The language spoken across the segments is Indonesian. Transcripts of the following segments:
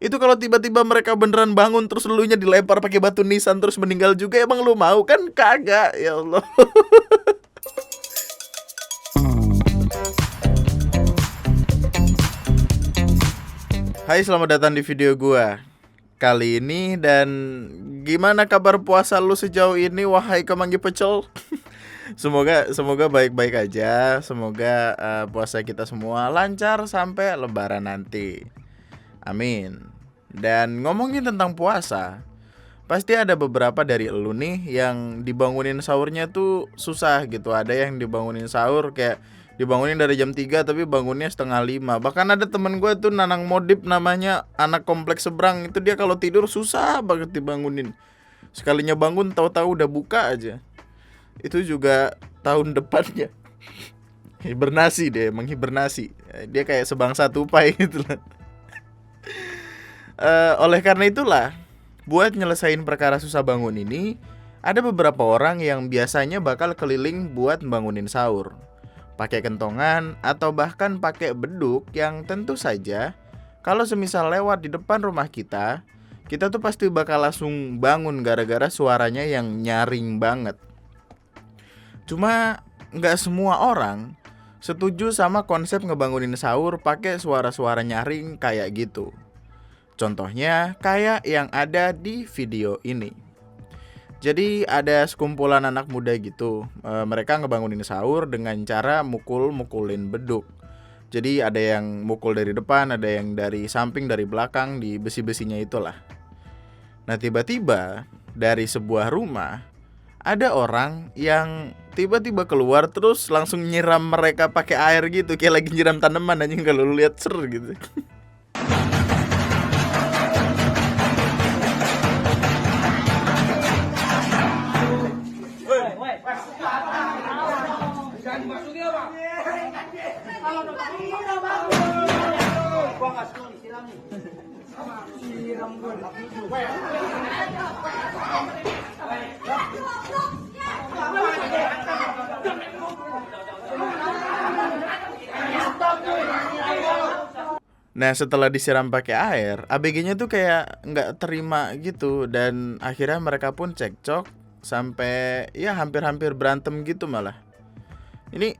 Itu kalau tiba-tiba mereka beneran bangun terus elunya dilempar pakai batu nisan terus meninggal juga, emang lu mau? Kan kagak, ya Allah. Hai, selamat datang di video gua kali ini. Dan gimana kabar puasa lu sejauh ini, wahai Kemanggi Pecel? Semoga baik-baik aja. Semoga puasa kita semua lancar sampai lebaran nanti. Amin. Dan ngomongin tentang puasa, pasti ada beberapa dari elu nih yang dibangunin sahurnya tuh susah gitu. Ada yang dibangunin sahur kayak dibangunin dari jam 3 tapi bangunnya setengah 5. Bahkan ada temen gue tuh Nanang Modip namanya, anak kompleks seberang. Itu dia kalau tidur susah banget dibangunin. Sekalinya bangun tahu-tahu udah buka aja. Itu juga tahun depannya. Hibernasi dia, menghibernasi. Dia kayak sebangsa tupai gitu lah. Oleh karena itulah, buat nyelesain perkara susah bangun ini, ada beberapa orang yang biasanya bakal keliling buat bangunin sahur, pakai kentongan atau bahkan pakai beduk yang tentu saja kalau semisal lewat di depan rumah kita tuh pasti bakal langsung bangun gara-gara suaranya yang nyaring banget. Cuma nggak semua orang setuju sama konsep ngebangunin sahur pakai suara-suara nyaring kayak gitu. Contohnya kayak yang ada di video ini. Jadi ada sekumpulan anak muda gitu, mereka ngebangunin sahur dengan cara mukul-mukulin beduk. Jadi ada yang mukul dari depan, ada yang dari samping, dari belakang, di besi-besinya itulah. Nah tiba-tiba dari sebuah rumah ada orang yang tiba-tiba keluar terus langsung nyiram mereka pakai air gitu, kayak lagi nyiram tanaman aja kalau lu lihat ser gitu. Nah setelah disiram pakai air, ABG-nya tuh kayak nggak terima gitu, dan akhirnya mereka pun cekcok sampai ya hampir-hampir berantem gitu malah. Ini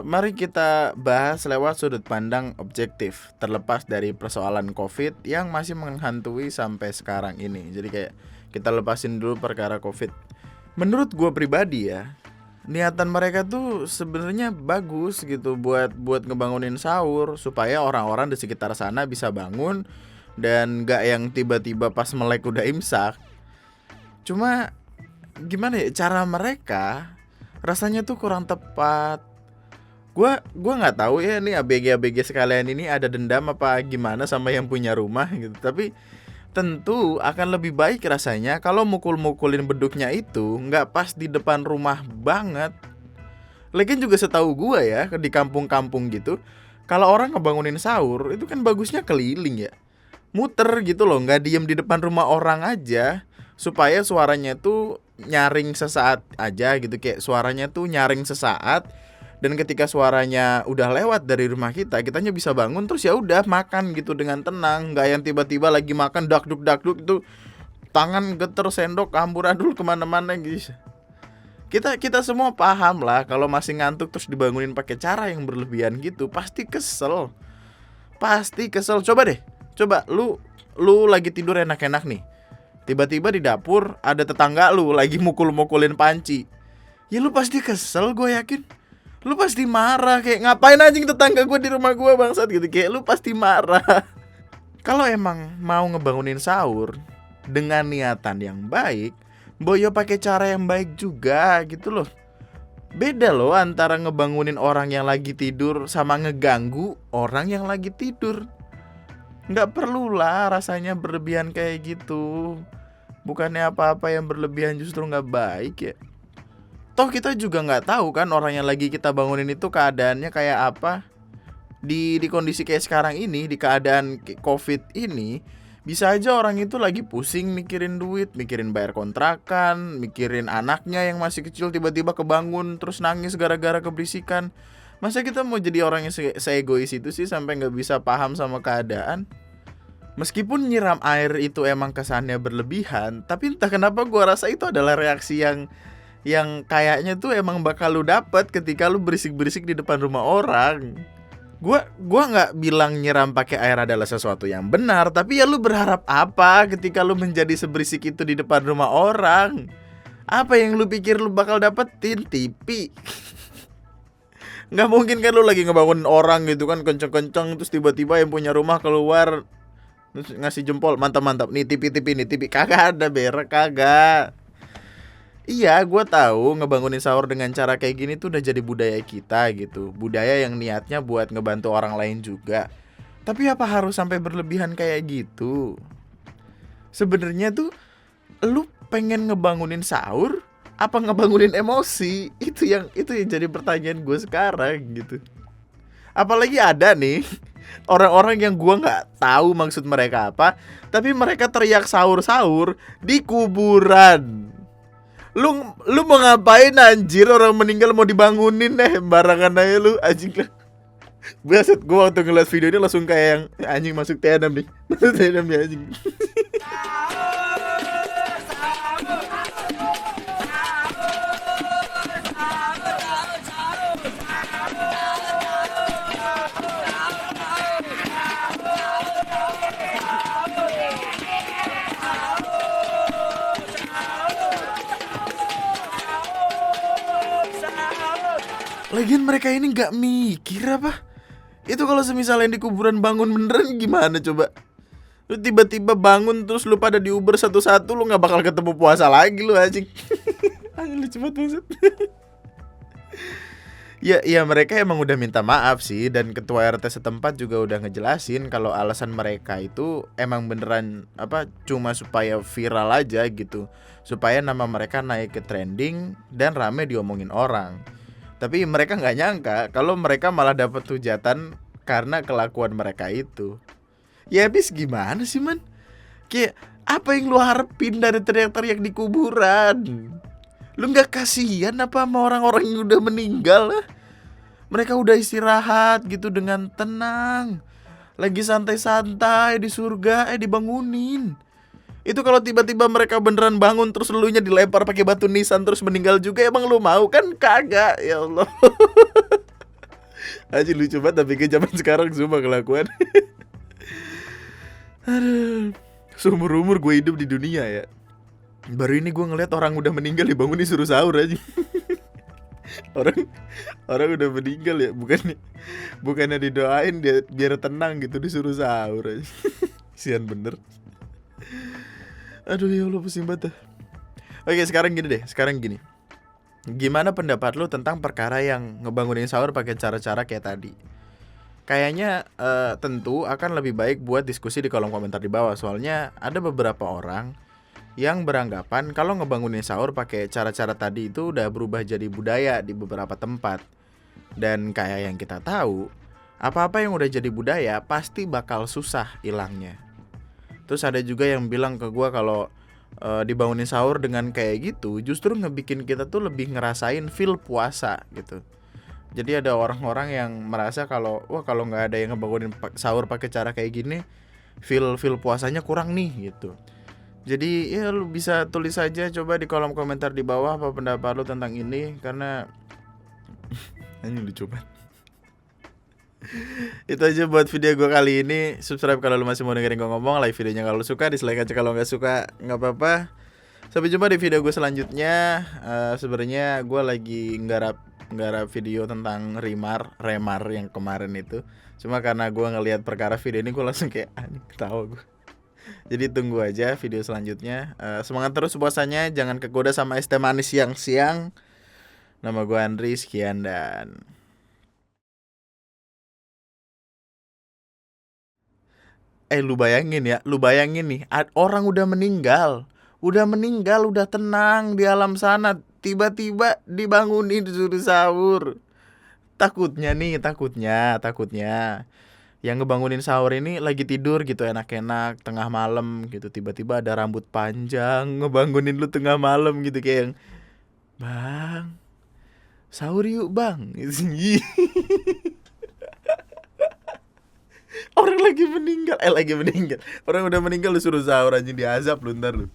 mari kita bahas lewat sudut pandang objektif, terlepas dari persoalan COVID yang masih menghantui sampai sekarang ini. Jadi kayak kita lepasin dulu perkara COVID. Menurut gue pribadi ya, niatan mereka tuh sebenarnya bagus gitu buat ngebangunin sahur supaya orang-orang di sekitar sana bisa bangun dan gak yang tiba-tiba pas melek udah imsak. Cuma gimana ya, cara mereka rasanya tuh kurang tepat. Gua nggak tahu ya, nih ABG sekalian ini ada dendam apa gimana sama yang punya rumah gitu. Tapi tentu akan lebih baik rasanya kalau mukul-mukulin beduknya itu nggak pas di depan rumah banget. Lagian juga setahu gua ya, di kampung-kampung gitu, kalau orang ngebangunin sahur itu kan bagusnya keliling ya, muter gitu loh, nggak diem di depan rumah orang aja, supaya suaranya tuh nyaring sesaat aja gitu, kayak suaranya tuh nyaring sesaat. Dan ketika suaranya udah lewat dari rumah kitanya bisa bangun terus ya udah makan gitu dengan tenang, nggak yang tiba-tiba lagi makan dakduk itu tangan geter sendok amburadul kemana-mana gitu. Kita semua paham lah kalau masih ngantuk terus dibangunin pakai cara yang berlebihan gitu pasti kesel. Coba lu lagi tidur enak-enak nih, tiba-tiba di dapur ada tetangga lu lagi mukul-mukulin panci. Ya lu pasti kesel, gue yakin. Lu pasti marah, kayak ngapain anjing tetangga gue di rumah gue bangsat gitu. Kayak lu pasti marah. Kalau emang mau ngebangunin sahur dengan niatan yang baik, boyo pakai cara yang baik juga gitu loh. Beda loh antara ngebangunin orang yang lagi tidur sama ngeganggu orang yang lagi tidur. Nggak perlulah rasanya berlebihan kayak gitu. Bukannya apa-apa yang berlebihan justru nggak baik ya. Toh kita juga nggak tahu kan orang yang lagi kita bangunin itu keadaannya kayak apa. Di kondisi kayak sekarang ini, di keadaan COVID ini, bisa aja orang itu lagi pusing mikirin duit, mikirin bayar kontrakan, mikirin anaknya yang masih kecil tiba-tiba kebangun terus nangis gara-gara keberisikan. Masa kita mau jadi orang yang se-egois itu sih sampai nggak bisa paham sama keadaan? Meskipun nyiram air itu emang kesannya berlebihan, tapi entah kenapa gua rasa itu adalah reaksi yang kayaknya tuh emang bakal lu dapet ketika lu berisik-berisik di depan rumah orang. Gua nggak bilang nyiram pakai air adalah sesuatu yang benar, tapi ya lu berharap apa ketika lu menjadi seberisik itu di depan rumah orang? Apa yang lu pikir lu bakal dapetin? TV? Nggak mungkin kan lu lagi ngebangun orang gitu kan kenceng-kenceng, terus tiba-tiba yang punya rumah keluar terus ngasih jempol, mantap-mantap nih TV nih TV. Kagak ada, berak kagak. Iya, gue tahu ngebangunin sahur dengan cara kayak gini tuh udah jadi budaya kita gitu. Budaya yang niatnya buat ngebantu orang lain juga. Tapi apa harus sampai berlebihan kayak gitu? Sebenarnya tuh lu pengen ngebangunin sahur apa ngebangunin emosi? Itu yang jadi pertanyaan gue sekarang gitu. Apalagi ada nih orang-orang yang gua nggak tahu maksud mereka apa, tapi mereka teriak sahur-sahur di kuburan. Lu mau ngapain anjir, orang meninggal mau dibangunin barangan aja lu anjing lah. Buset, gua waktu ngeliat video ini langsung kayak yang anjing masuk TNM nih. Masuk TNM ya anjing. Lagian mereka ini nggak mikir apa? Itu kalau semisal yang di kuburan bangun beneran gimana coba? Lu tiba-tiba bangun terus lu pada di Uber satu-satu, lu nggak bakal ketemu puasa lagi lu anjing. Anjing lucu banget banget. Ya mereka emang udah minta maaf sih, dan ketua RT setempat juga udah ngejelasin kalau alasan mereka itu emang beneran apa cuma supaya viral aja gitu. Supaya nama mereka naik ke trending dan rame diomongin orang. Tapi mereka nggak nyangka kalau mereka malah dapat hujatan karena kelakuan mereka itu. Ya habis gimana sih man? Kayak apa yang lu harapin dari teriak-teriak di kuburan? Lu nggak kasihan apa sama orang-orang yang udah meninggal lah? Mereka udah istirahat gitu dengan tenang, lagi santai-santai di surga, dibangunin. Itu kalau tiba-tiba mereka beneran bangun terus elunya dilempar pakai batu nisan terus meninggal juga, emang lu mau kan? Kagak, ya Allah. Aji lucu banget tapi ke zaman sekarang semua kelakuan. Aduh, seumur-umur gue hidup di dunia ya, baru ini gue ngeliat orang udah meninggal dibangun disuruh sahur aja. Orang udah meninggal ya, bukannya didoain dia biar tenang gitu disuruh sahur aja. Sian bener. Aduh ya Allah pusing banget. Oke sekarang gini. Gimana pendapat lu tentang perkara yang ngebangunin sahur pakai cara-cara kayak tadi? Kayaknya tentu akan lebih baik buat diskusi di kolom komentar di bawah. Soalnya ada beberapa orang yang beranggapan kalau ngebangunin sahur pakai cara-cara tadi itu udah berubah jadi budaya di beberapa tempat. Dan kayak yang kita tahu, apa-apa yang udah jadi budaya pasti bakal susah hilangnya. Terus ada juga yang bilang ke gue kalau dibangunin sahur dengan kayak gitu justru ngebikin kita tuh lebih ngerasain feel puasa gitu. Jadi ada orang-orang yang merasa kalau kalau nggak ada yang ngebangunin sahur pakai cara kayak gini, feel puasanya kurang nih gitu. Jadi ya lu bisa tulis aja coba di kolom komentar di bawah apa pendapat lu tentang ini, karena ini lucu banget. Itu aja buat video gue kali ini. Subscribe kalau lu masih mau dengerin gue ngomong. Like videonya kalau lu suka, dislike aja kalau nggak suka, nggak apa-apa. Sampai jumpa di video gue selanjutnya. Sebenarnya gue lagi nggarap video tentang remar yang kemarin itu. Cuma karena gue ngelihat perkara video ini gue langsung kayak ketawa gue. Jadi tunggu aja video selanjutnya. Semangat terus puasanya, jangan kegoda sama es teh manis siang-siang. Nama gue Andri, sekian dan lu bayangin nih, orang udah meninggal, udah tenang di alam sana, tiba-tiba dibangunin disuruh sahur. Takutnya yang ngebangunin sahur ini lagi tidur gitu enak-enak tengah malam gitu, tiba-tiba ada rambut panjang ngebangunin lu tengah malam gitu kayak yang, "Bang, sahur yuk bang." Orang lagi meninggal. Orang udah meninggal lu suruh sahur anjing, diazab lu ntar lu.